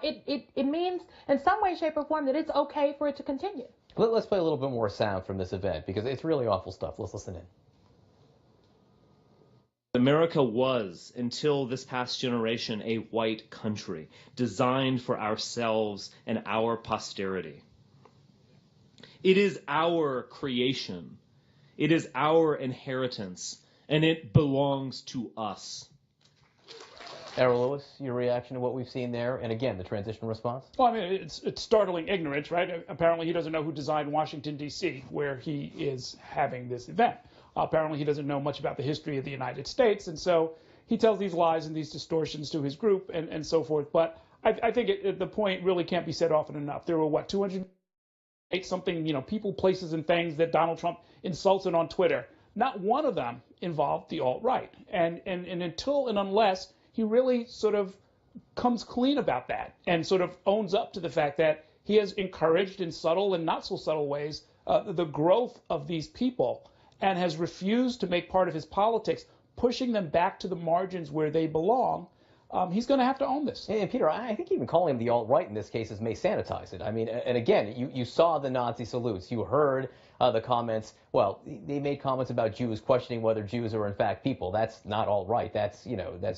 it means in some way, shape, or form that it's okay for it to continue. Let's play a little bit more sound from this event because it's really awful stuff. Let's listen in. America was, until this past generation, a white country designed for ourselves and our posterity. It is our creation. It is our inheritance, and it belongs to us. Errol Lewis, your reaction to what we've seen there, and again, the transition response? Well, I mean, it's startling ignorance, right? Apparently he doesn't know who designed Washington, D.C., where he is having this event. Apparently he doesn't know much about the history of the United States, and so he tells these lies and these distortions to his group and so forth. But I think the point really can't be said often enough. There were, what, 208 something, people, places, and things that Donald Trump insulted on Twitter. Not one of them involved the alt-right. And until and unless he really sort of comes clean about that and sort of owns up to the fact that he has encouraged in subtle and not so subtle ways the growth of these people and has refused to make part of his politics, pushing them back to the margins where they belong, he's going to have to own this. And Peter, I think even calling him the alt-right in this case may sanitize it. I mean, and again, you saw the Nazi salutes. You heard the comments. Well, they made comments about Jews, questioning whether Jews are in fact people. That's not alt-right. That's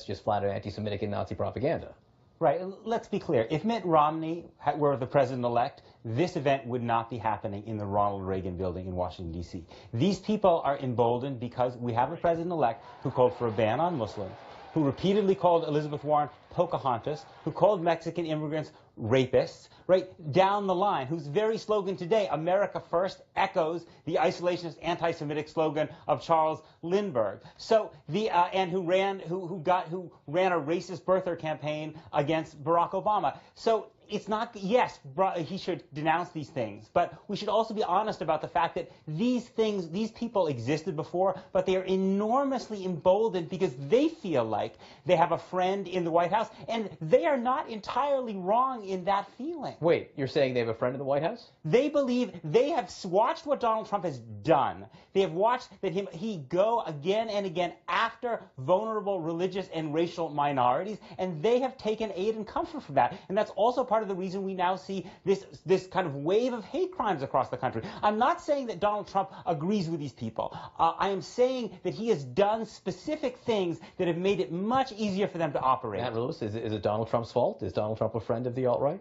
just flat out anti-Semitic and Nazi propaganda. Right. Let's be clear. If Mitt Romney were the president-elect, this event would not be happening in the Ronald Reagan building in Washington, D.C. These people are emboldened because we have a president-elect who called for a ban on Muslims, who repeatedly called Elizabeth Warren Pocahontas, who called Mexican immigrants rapists, right down the line, whose very slogan today, America First, echoes the isolationist anti-Semitic slogan of Charles Lindbergh. So and who ran a racist birther campaign against Barack Obama. So it's not, yes, he should denounce these things, but we should also be honest about the fact that these people existed before, but they are enormously emboldened because they feel like they have a friend in the White House, and they are not entirely wrong in that feeling. Wait, you're saying they have a friend in the White House? They believe, they have watched what Donald Trump has done. They have watched that he go again and again after vulnerable religious and racial minorities, and they have taken aid and comfort from that. And that's also part of the reason we now see this kind of wave of hate crimes across the country. I'm not saying that Donald Trump agrees with these people. I am saying that he has done specific things that have made it much easier for them to operate. Matt Lewis, is it Donald Trump's fault? Is Donald Trump a friend of the alt-right?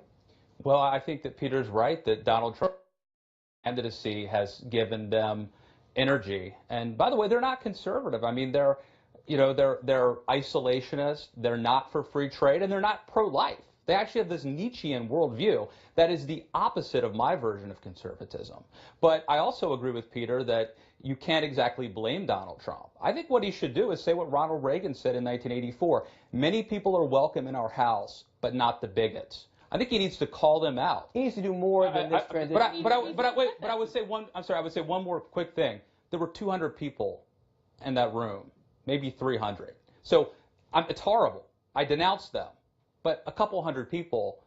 Well, I think that Peter's right that Donald Trump's candidacy has given them energy. And by the way, they're not conservative. I mean, they're isolationist. They're not for free trade, and they're not pro-life. They actually have this Nietzschean worldview that is the opposite of my version of conservatism. But I also agree with Peter that you can't exactly blame Donald Trump. I think what he should do is say what Ronald Reagan said in 1984. Many people are welcome in our house, but not the bigots. I think he needs to call them out. He needs to do more than this transition. But I would say one more quick thing. There were 200 people in that room, maybe 300. So it's horrible. I denounced them. But a couple hundred people,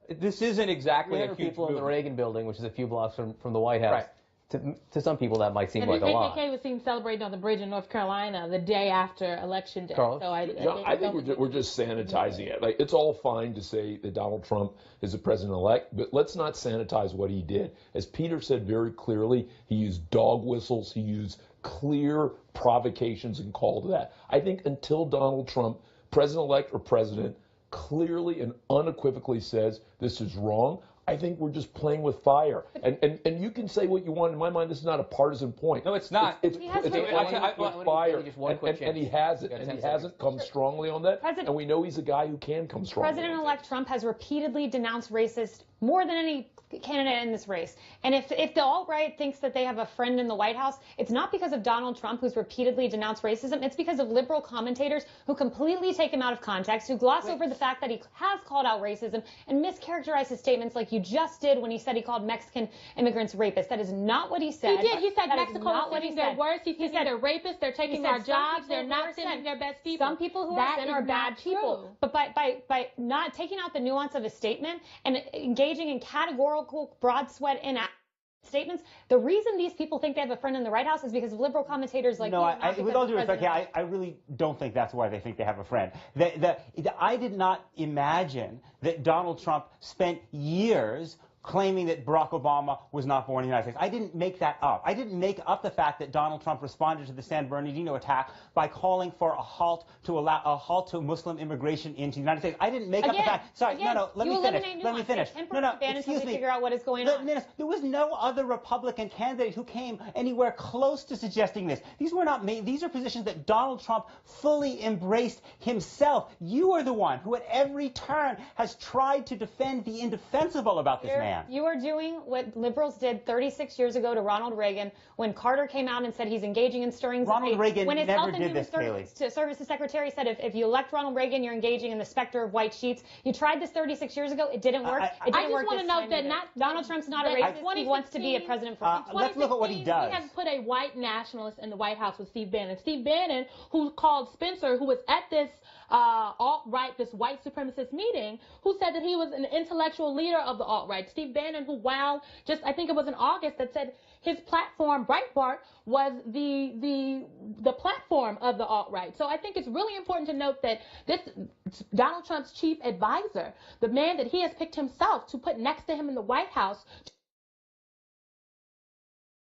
this isn't exactly a huge people movement. in the Reagan building, which is a few blocks from the White House. Right. To some people, that might seem like a lot. And the KKK was seen celebrating on the bridge in North Carolina the day after Election Day. Carlos? So I think we're just sanitizing it. Like, it's all fine to say that Donald Trump is the president-elect, but let's not sanitize what he did. As Peter said very clearly, he used dog whistles. He used clear provocations and call to that. I think until Donald Trump, president-elect or president, clearly and unequivocally says this is wrong, I think we're just playing with fire. And you can say what you want. In my mind, this is not a partisan point. No, it's not. It's playing with fire. And he hasn't. And he hasn't come strongly on that. And we know he's a guy who can come strongly. President-elect Trump has repeatedly denounced racist more than any candidate in this race. And if the alt-right thinks that they have a friend in the White House, it's not because of Donald Trump, who's repeatedly denounced racism. It's because of liberal commentators who completely take him out of context, who gloss over the fact that he has called out racism and mischaracterize his statements like you just did when he said he called Mexican immigrants rapists. That is not what he said. He did. He said that Mexico is sending their worst. He said they're rapists. They're taking our jobs. They're not sending their best people. Some people who are sent are bad people. But by not taking out the nuance of his statement and engaging in categorical broad sweat inaction, statements. The reason these people think they have a friend in the White House is because of liberal commentators like no, you. With all due respect, I really don't think that's why they think they have a friend. I did not imagine that Donald Trump spent years claiming that Barack Obama was not born in the United States. I didn't make that up. I didn't make up the fact that Donald Trump responded to the San Bernardino attack by calling for a halt to Muslim immigration into the United States. I didn't make up the fact. Sorry, no, let me finish. No, excuse me. Figure out what is going on. There was no other Republican candidate who came anywhere close to suggesting this. These were not made. These are positions that Donald Trump fully embraced himself. You are the one who at every turn has tried to defend the indefensible about this man. You are doing what liberals did 36 years ago to Ronald Reagan when Carter came out and said he's engaging in stirring. Ronald Reagan when his never Health and did Human this, Services Secretary said if you elect Ronald Reagan, you're engaging in the specter of white sheets. You tried this 36 years ago. It didn't work. I just want to note that Donald Trump's not a racist. He wants to be a president for let's look at what he does. We have put a white nationalist in the White House with Steve Bannon. Steve Bannon, who called Spencer, who was at this alt-right, this white supremacist meeting, who said that he was an intellectual leader of the alt-right. Steve Bannon, who I think it was in August, that said his platform, Breitbart, was the platform of the alt-right. So I think it's really important to note that this Donald Trump's chief advisor, the man that he has picked himself to put next to him in the White House,